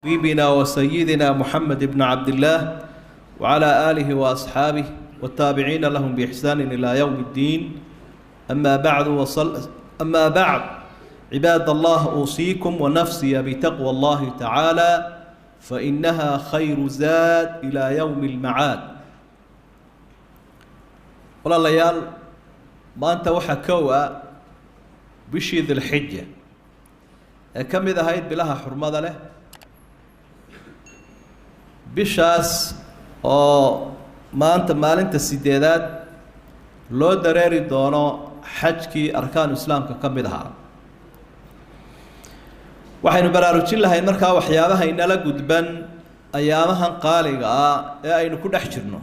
حبيبنا وسيدنا محمد بن عبد الله وعلى آله وأصحابه والتابعين لهم بإحسان إلى يوم الدين. أما بعد عباد الله، أوصيكم ونفسي بتقوى الله تعالى فإنها خير زاد إلى يوم المعاد. والله ما أنت وحكوا بشي ذي الحجة كم إذا هيد بلها حرمة له bishaas oo maanta maalinta sideedaad loo dareeri doono xajkii arkaan islaamka ka mid ahaa. waxaynu baraarujin lahayn markaa waxyaabaha inala gudban ayaamahan qaaliga ah ee aynu ku dhex jirno,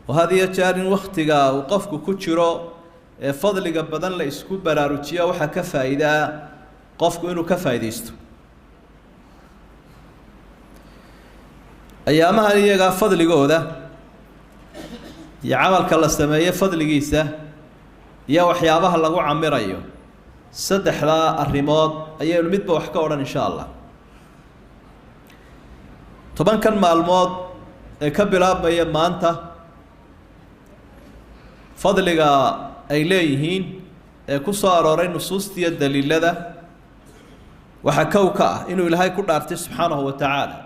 oo had iyo jeer in wakhtiga uu qofku ku jiro ee fadliga badan la isku baraarujiyo waxaa ka faa'iidaa qofku inuu ka faa'iidaysto. ayaamahan iyagaa fadligooda iyo camalka la sameeyo fadligiisa iyo waxyaabaha lagu camirayo, saddexdaa arrimood ayaynu midba wax ka odhan insha allah. tobankan maalmood ee ka bilaabmaya maanta fadliga ay leeyihiin ee ku soo arooray nusuustiiyo daliilada waxaa kow ka ah inuu ilaahay ku dhaartay subxaanahu wa tacaala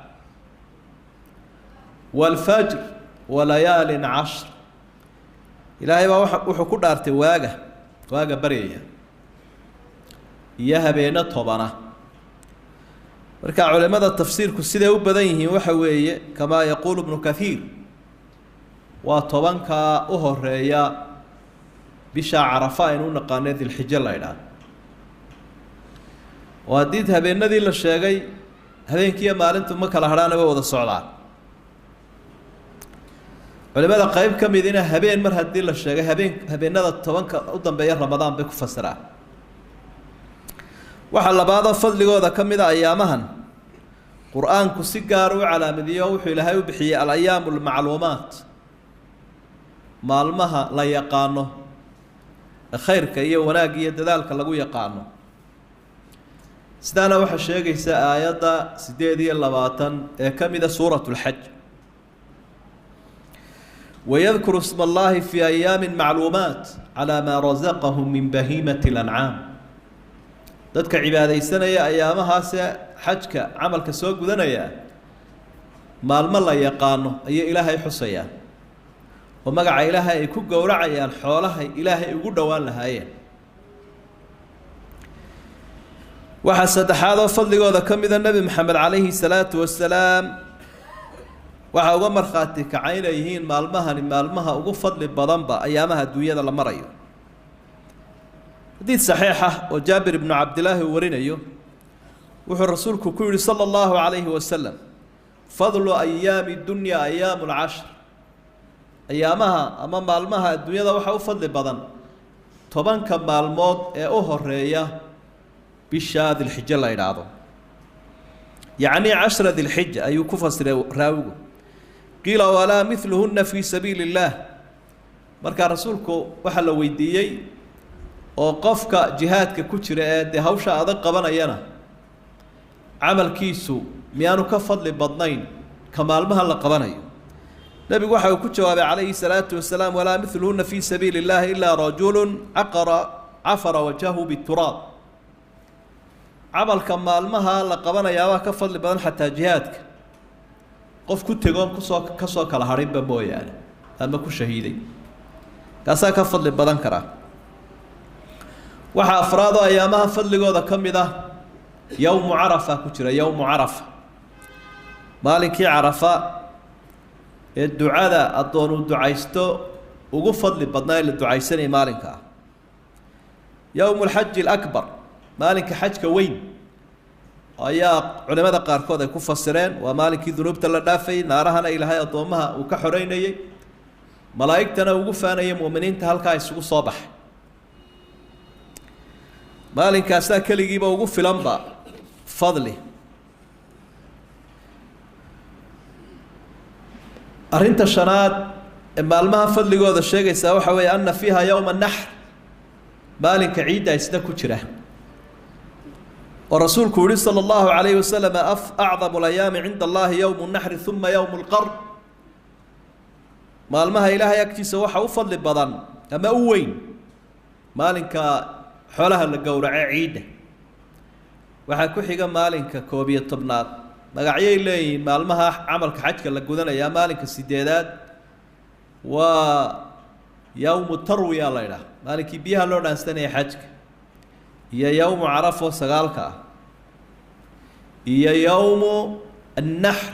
والفجر وليال عشر. إلهي وحو كدارت واغا بريا إياها بينا طبانا. marka culimada tafsiirku siday u badan yihiin waxa weeye kama yaqul ibn kathir waa tobanka u horeeya bisha Arafa inuu naqaanay dil xijja la yiraahdo. waa did habeenadii la sheegay habeenkii maalintu ma kala hadhaan way wada socdaan. culimada qayb ka mid ina habeen mar hadii la sheegay habeenada tobanka u dambeeya Ramadaan bay ku fasiraan. waxa labaad fadligooda ka mid ah ayaamahan quraanku si gaar u calaamadiyo wuxuu Ilaahay u bixiyay al-ayaamul macluumaat, maalmaha la yaqaano khayrka iyo wanaag iyo dadaalka lagu yaqaano. sidaana waxa sheegaysa aayada 28 ee ka mid ah suuratul hajj. ويذكر اسم الله في أيام معلومات على ما رزقهم من بهيمة الأنعام. dadka cibaadaysanaya ayaamahaas xajka camalka soo gudanaya maalmo la yaqaano ay Ilaahay xusaya oo magaca Ilaahay ay ku gowracayaan xoolaha Ilaahay ugu dhawaan lahaayeen. waxa saddexaad oo fadligooda ka mid ah Nabi Maxamed calayhi salaatu wassalaam waxa uga marxaati kacaynayeen maalmaha ugu fadli badanba ayaamaha dunyada la marayo. hadii saxiixa oo Jaabir ibn Abdullah warinayo wuxuu rasuulku ku yiri sallallahu alayhi wasallam fadlu ayami dunya ayamul 10. ayaamaha ama maalmaha dunyada waxa u fadli badan tobanka maalmood ee u horeeya bisha dhil xijja la yiraahdo, yani 10 dhil xijja ayuu ku fasiray raawigu. قيل ولا مثلهن في سبيل الله. marka rasuulku waxa la weydiiyay oo qofka jihaadka ku jira ee hawsha adag qabanayana amalkiisu miyaanu ka fadli badnayn ka maalmaha la qabanayo. nabigu waxa uu ku jawaabay calayhi salaatu wasalaam wala mithluhunna fi sabilillah illa rajulun afara wajhahu biturab. amalka maalmaha la qabanaya waa ka fadli badan xataa jihaadka qof ku tagoon ka soo kala harinba mooyaane ama ku shahiiday kaasaa ka fadli badan kara. waxa afraad oo ayaamaha fadligooda ka mid ah yawmu Arafa ku jira. yawmu Arafa maalinkii Arafa ee ducada adoon u ducaysto ugu fadli badnaa la ducaysanay maalinka. yawmul hajj al-akbar maalinka xajka weyn ayaa culimada qaarkood ay ku fasireen waa maalinkii dunuubta la dhaafay, naarahana Ilaahay adoomaha uu ka xoreynayay, malaa'igtana ugu faanayay muuminiinta halka isugu soo baxay. maalinkaas kaligiiba ugu filanba fadli. arinta shanaad ee maalmaha fadligooda sheegaysa waxa weeye anna fiiha yawm an-nahr, maalinka ciida isna ku jira. ورسول كوري صلى الله عليه وسلم أعظم الأيام عند الله يوم النحر ثم يوم القر مالمها إلهي يكتي سوحة وفضل بدن أما أوين مالك حولها القورع عيدة وحكو حيقا مالك كوبية طبنات مقعيه إلي مالمها عمل كحجك لقودنا يا مالك السديدات ويوم التروية الله إله مالك بيها لون أستني حجك هي يوم عرفه سقالك هي يوم النحر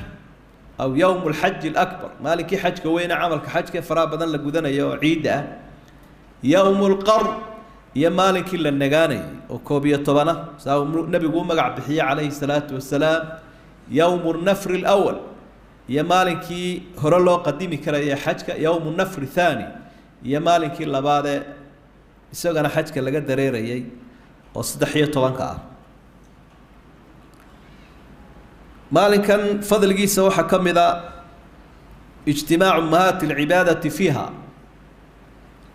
أو يوم الحج الأكبر مالك حجك وين عملك حجك فرا بدن لقودنا يا عيدة يوم القر يا مالك إلا النجاني وكوبية طبنا ساو النبي قوم مقع بحية عليه الصلاة والسلام يوم النفر الأول يا مالك هرلو قديمي كرا يا حجك يوم النفر الثاني يا مالك إلا بعد يسوق أنا حجك اللي قد ريري وصدحية طبنك مالكا فضل جيسة وحكم إذا اجتماع أمهات العبادة فيها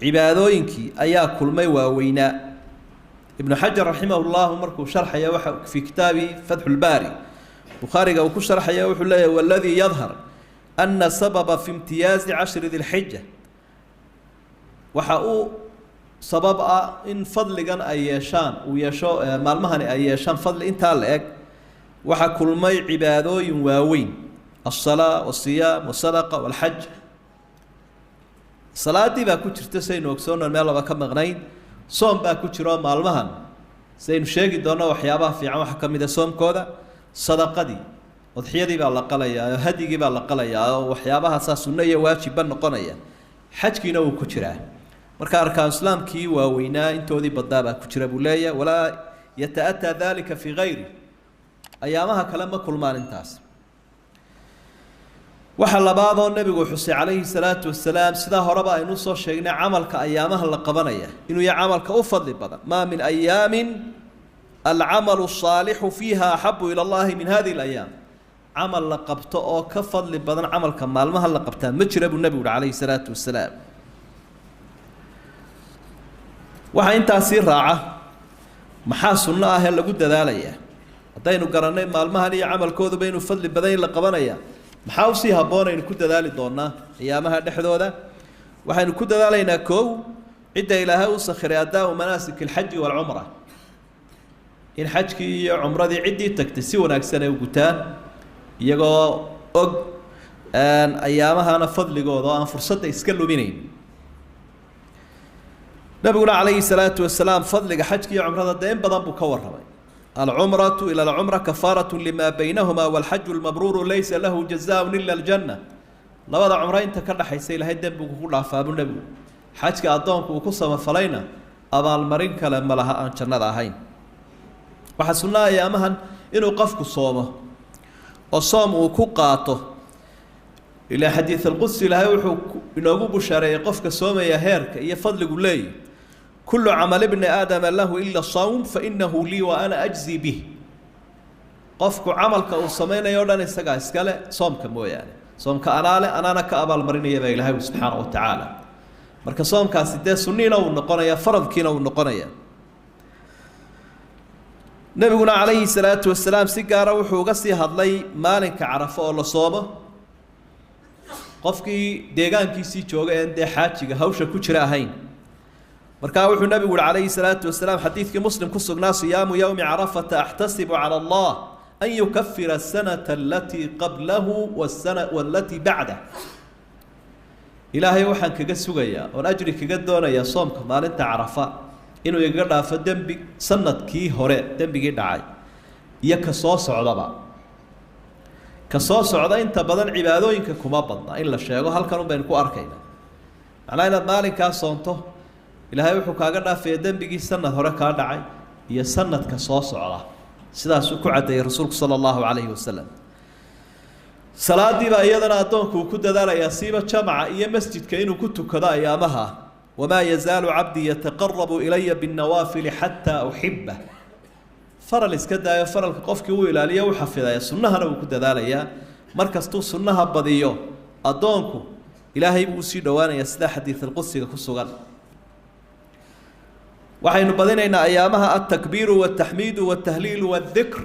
عبادوينك أياكل ميوى ويناء ابن حجر رحمه الله مركو شرح يوحى في كتابه فتح الباري بخاري أو كشرح يوحى الله والذي يظهر أن سبب في امتياز عشر ذي الحجة وحقو سبب إن فضل جن أيشان ويشو مالمهن أيشان فضل إنت عليك وحكل مي عبادوين واوين الصلاة والصيام والصدقة والحج صلاة دي باكو جرتا سين وكسونا المال با كمغنين صوم باكو جرا مالمهن سين شيغي دونا waxyaabaha fiican waxa kamid ah soomkooda sadaqadi udxiyadii baa la qalayaa hadigii baa la qalayaa waxyaabaha sunnah iyo waajib noqonaya xajkiina uu ku jiraa marka arkaan islaamkii waa weynaa intoodii badaba ku jira buleeya wala yataata dhalika fi ghayri ayaamaha kale ma kulmaan intaas waxa labaadoo nabigu xusay calayhi salaatu wasalaam sida horeba aynu soo sheegnay amalka ayaamaha la qabanaya inuu yahay amalka u fadli badan ma min ayaamin العمل الصالح فيها أحب إلى الله من هذه الأيام عمل لقبته أو كفضل بدن عمل كمال ما هل لقبته مجرب النبي عليه الصلاة والسلام وحين تأثير راعة محاسن الله هل قد ذالية دينو قرنين مال ما هل عمل كود بينه فضل بدن لقبنايا محاوسيها بونا إن كد ذالي دونا أيامها نحذو ذا وحين كد ذالينا كو عدة إلى وسخر أداء مناسك الحج والعمرة إن حجك عمرة عدي تكتسي وناكسنا وقتان يجو أج أن أيامها أنا فضل جوضا أن فرصة يسكلوا منين نبينا عليه الصلاة والسلام فضل حجك عمرة دائم بدن بكور العمرة إلى العمرة كفارة لما بينهما والحج المبرور ليس له جزاء إلا الجنة لو هذا عمرين تكرر حيسيل هيدا بكل عفاب النبي حجك أضمك وقصة فلينا أبا المرين كلام لها أن شرنا هين وحسنا أيامها إنه قفك الصوم والصوم وكقاته إلى حديث القدس لها يوحو إنه أبو بشارة قفك الصوم يا هيرك يفضل قولي كل عمل ابن آدم له إلا الصوم فإنه لي وأنا أجزي به قفك عملك الصومين يولان استقع اسكالة صومك مو يعني صومك أنا كأبا المرين يبا إلهي سبحانه وتعالى مركز صومك سيدة سنين أو النقنية فرض كين أو النقنية نبينا عليه الصلاة والسلام سيجارة وحوقسي هذلي مالك عرفه الله صوبه قفكي ديجان كيسي جوجا عند حاجة هوشة كشرة هين مركاوح النبي عليه الصلاة والسلام حديث كمسلم كسرنا صيام يوم عرفة أحتسب على الله أن يكفر السنة التي قبله والتي بعده إلهي وحن كجسوجيا ونأجري كجدونا يا صومك مال أنت عرفة إنه يقرأ فدم سنة كي هراء دم بيجي دعاي يكساس عضبا كساس عضا أنت بدن عبادو إنك كما بدنا إلا الشيء هل كانوا بينكو أركينا على إن مالك كاسونته إلى هاي وحكا قرأ في دم بيجي سنة هراء كدعاي هي سنة كساس عضا سيدا سكو عدي رسولك صلى الله عليه وسلم صلاة دي بقى أيضا أدونك وكد ذا يصيب جمع إيا مسجد كأنه كنت كذا أيامها وما يزال عبدي يتقرب إلي بالنوافل حتى أحبه فرل إسكدا يا فرل قفك وإلى لي وحفظ يا سنها لو كنت ذاليا مركز تو سنها بديو waxaynu badinaynaa ayaamaha التكبير والتحميد والتهليل والذكر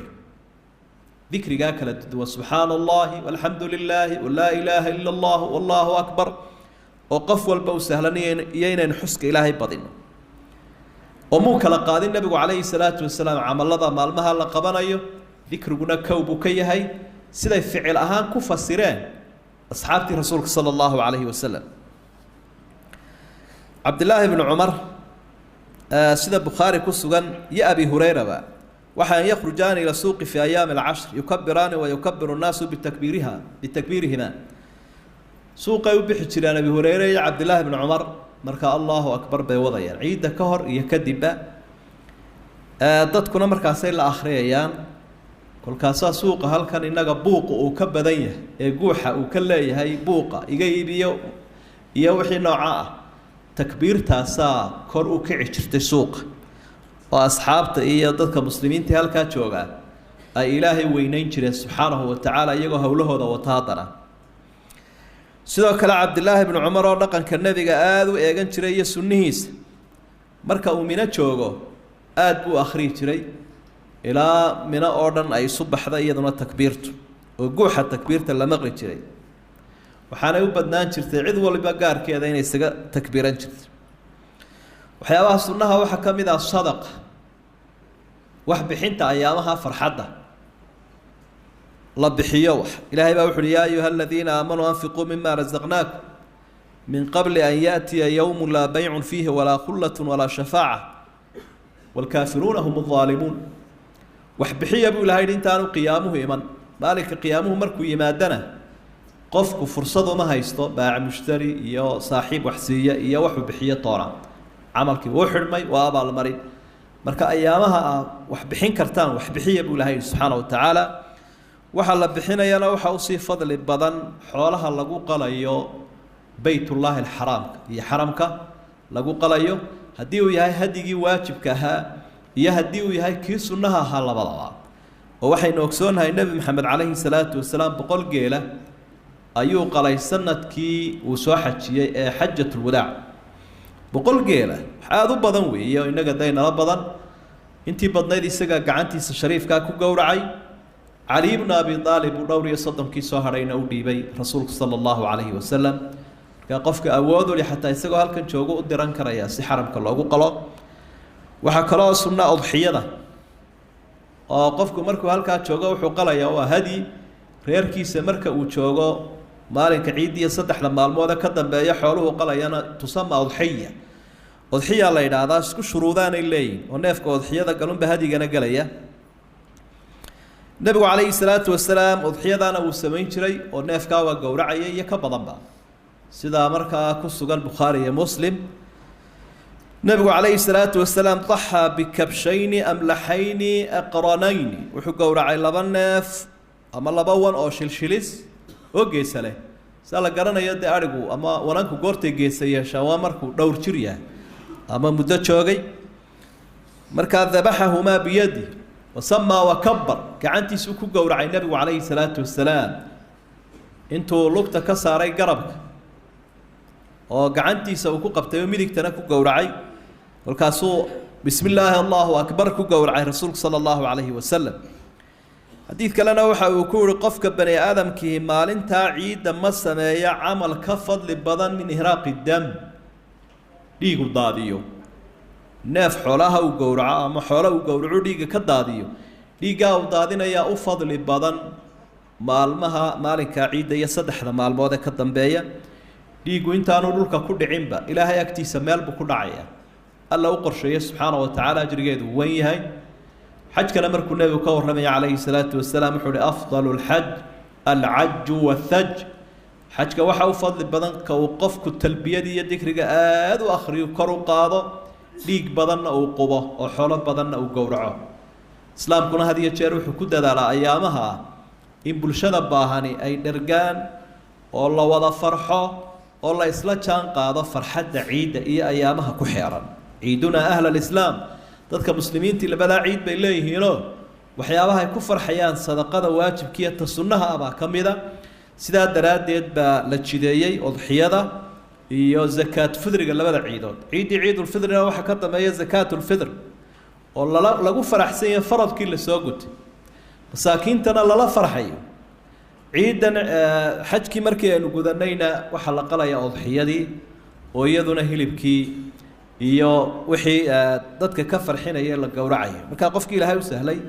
ذكرigaa kala duwan سubحaan الlahi والحamdu لله ولا إله إلا الله والله أكبر oo qof walba u sahlanaya iyo inaynu xuska ilaahay badino oo muu kala qaadin nabigu calayhi salaatu wasalaam camalada maalmaha la qabanayo dikriguna kow buu ka yahay siday ficil ahaan ku fasireen asxaabtii rasuulka sala allahu calayhi wasalam cabdillaahi bnu cumar sida bukhaari ku sugan iyo abi hurayraba waxa an yakhrujaani ila suuqi fi ayaami alcashr yukabiraani wa yukabiru nnaasu bitakbiirihima suuqay u bixi jireen abi hureyre iyo cabdillaahi bnu cumar marka allahu akbar bay wadayaan ciidda ka hor iyo kadibba dadkuna markaasay la akhriyayaan kolkaasaa suuqa halkan innaga buuqa uu ka badan yahay ee guuxa uu ka leeyahay buuqa iga iibiyo iyo wixii nooca ah takbiirtaasaa kor u kici jirtay suuqa oo asxaabta iyo dadka muslimiinta halkaa joogaa ay ilaahay weynayn jireen subxaanahu wa tacaala iyagoo howlahooda wata haddana sidoo kale cabdillaahi bnu cumar oo dhaqanka nebiga aada u eegan jiray iyo sunnihiisa marka uu mino joogo aada buu akhriyi jiray ilaa mino oo dhan ay isu baxda iyaduna takbiirtu oo guuxa takbiirta la maqli jiray waxaanay u badnaan jirtay cid waliba gaarkeeda inay isaga takbiiran jirtay waxyaabaha sunnaha waxaa ka mid ah sadaqa wax bixinta ayaamaha farxadda la bixiyo wax ilaahay baa wuxu uhi yaa ayuha aladiina aamanuu anfiquu mima rasaqnaakum min qabli an yaأtiya yowmu laa baycun fiihi walaa khullat walaa shafaaca wاlkaafiruuna hum الظaalimuun wax bixiya buu ilahay yidhi intaanu qiyaamuhu iman maalinka qiyaamuhu markuu yimaadana qofku fursad uma haysto baac mushtari iyo saaxiib wax siiya iyo waxuu bixiyo toona camalkii wuu xidhmay waa abaalmarin marka ayaamaha ah wax bixin kartaan wax bixiya buu ilahay yidhi subxaana wa tacaala waxaa la bixinayana waxaa usii fadli badan xoolaha lagu qalayo baytullaahi alxaraamka iyo xaramka lagu qalayo haddii uu yahay hadigii waajibka ahaa iyo haddii uu yahay kii sunnaha ahaa labadaba oo waxaynu ogsoonnahay nebi maxamed calayhi salaatu wasalaam 100 geela ayuu qalay sanadkii uu soo xajiyey ee xajatulwadaac 100 geela aada u badan weeye oo innaga daynala badan intii badnayd isaga gacantiisa shariifkaa ku gowracay cali bnu abi aalib uu dhowr iyo soddonkii soo hadhayna u dhiibay rasuulku sala allahu calayhi wasalam markaa qofka awood u leh xataa isagoo halkan joogo u diran karaya si xaramka loogu qalo waxaa kaloo sunna udxiyada oo qofku markuu halkaa joogo wuxuu qalayaa waa hadi reerkiisa marka uu joogo maalinka ciidiya 3 maalmood ka dambeeya xooluhu qalayana tusama udxiya udxiya la yiraahdaa isku shuruudaanay leeyihiin oo neefka udxiyada galunba hadigana galaya nabigu calayhi salaatu wasalaam udxiyadaana uu samayn jiray oo neefkaa waa gowracaya iyo ka badanba sidaa markaa ku sugan bukhaari iyo muslim nabigu calayhi salaatu wasalaam daxaa bikabshayni amlaxayni aqranayni wuxuu gowracay 2 neef ama 2 wan oo shilshilis oo geesa leh saa la garanayo dee arigu ama wananku goortay geesa yeeshaa waa markuu dhowr jir yahay ama muddo joogay markaa dabaxahumaa biyadi وسمى وكبر كعنتي سوكو قورعي النبي عليه الصلاة والسلام انتو لقطة كساري قربك وقعنتي سوكو قبتي وميدك تنكو قورعي والكاسو بسم الله الله أكبر كو قورعي رسولك صلى الله عليه وسلم حديث كلنا وحا وكور قفك بني آدم كي مالنتا عيد مسنا عمل كفض لبضن من إهراق الدم ليقو داديو neef xoolaha uu gowraco ama xoolo uu gowraco dhiiga ka daadiyo dhiigaa uu daadinayaa u fadli badan maalmaha maalinka ciidda iyo 3 maalmood ee ka dambeeya dhiigu intaanu dhulka ku dhicinba ilaahay agtiisa meel buu ku dhacaya alla u qorsheeyay subxaanahu wa tacaala ajrigeedu wan yahay xajkana markuu nebigu ka warramaya calayhi salaatu wasalaam wuxuu uhi afdalu lxaj alcaju wathaj xajka waxa u fadli badan ka uu qofku talbiyada iyo dikriga aada u akhriyo kor u qaado dhiig badanna uu qubo oo xoolo badanna uu gowraco islaamkuna had iyo jeer wuxuu ku dadaalaa ayaamaha in bulshada baahani ay dhergaan oo la wada farxo oo la isla jaan qaado farxadda ciidda iyo ayaamaha ku xeeran ciiduna ahla alislaam dadka muslimiintii labadaa ciid bay leeyihiinoo waxyaabaha ay ku farxayaan sadaqada waajibkiiyo ta sunnaha abaa ka mida sidaa daraaddeed baa la jideeyey udxiyada iyo zakaat fidriga labada ciidood ciidul fidrina waxa ka dambeeya zakaatul fidr oo lagu faraxsan yahay faradkii la soo gutay masaakiintana lala farxayo ciidan xajkii markii aynu gudanayna waxa la qalaya udxiyadii oo iyaduna hilibkii iyo wixii dadka ka farxinaya la gowracayo marka qofkii Ilaahay u sahlay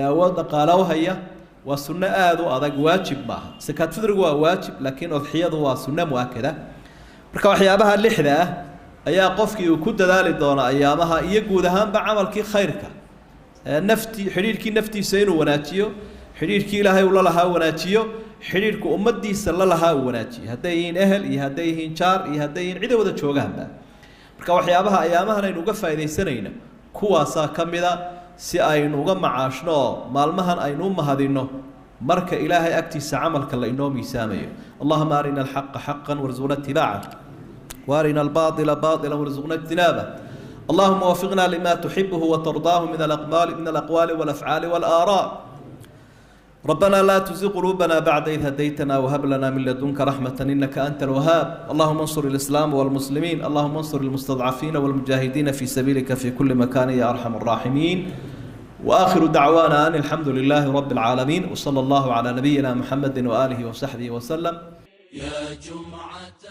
awood dhaqaale u haya waa sunno aad u adag waajib maaha zakaat fidrigu waa waajib laakiin udxiyadu waa sunno muakkada marka waxyaabaha lixda ah ayaa qofkii uu ku dadaali doona ayaamaha iyo guud ahaanba camalkii khayrka xiriirkii naftiisa inuu wanaajiyo xiriirkii Ilaahay uu la lahaa wanaajiyo xiriirku ummadiisa la lahaa uu wanaajiyo hadday yihiin ehel iyo hadday yihiin jaar iyo hadday yihiin cid wada joogaanba marka waxyaabaha ayaamahan aynu uga faa'iideysanayno kuwaasaa ka mida si aynu uga macaashno maalmahan aynu u mahadino marka Ilaahay agtiisa camalka la inoo miisaamayo Allahumma arina al-haqqa haqqan warzuqna ittibaa'a وارنا الباطل باطلا وارزقنا اجتنابه اللهم وفقنا لما تحبه وترضاه من الأقوال والأفعال والآراء ربنا لا تزغ قلوبنا بعد إذ هديتنا وهب لنا من لدنك رحمة إنك أنت الوهاب اللهم انصر الإسلام والمسلمين اللهم انصر المستضعفين والمجاهدين في سبيلك في كل مكان يا أرحم الراحمين وآخر دعوانا أن الحمد لله رب العالمين وصلى الله على نبينا محمد وآله وصحبه وسلم يا جمعة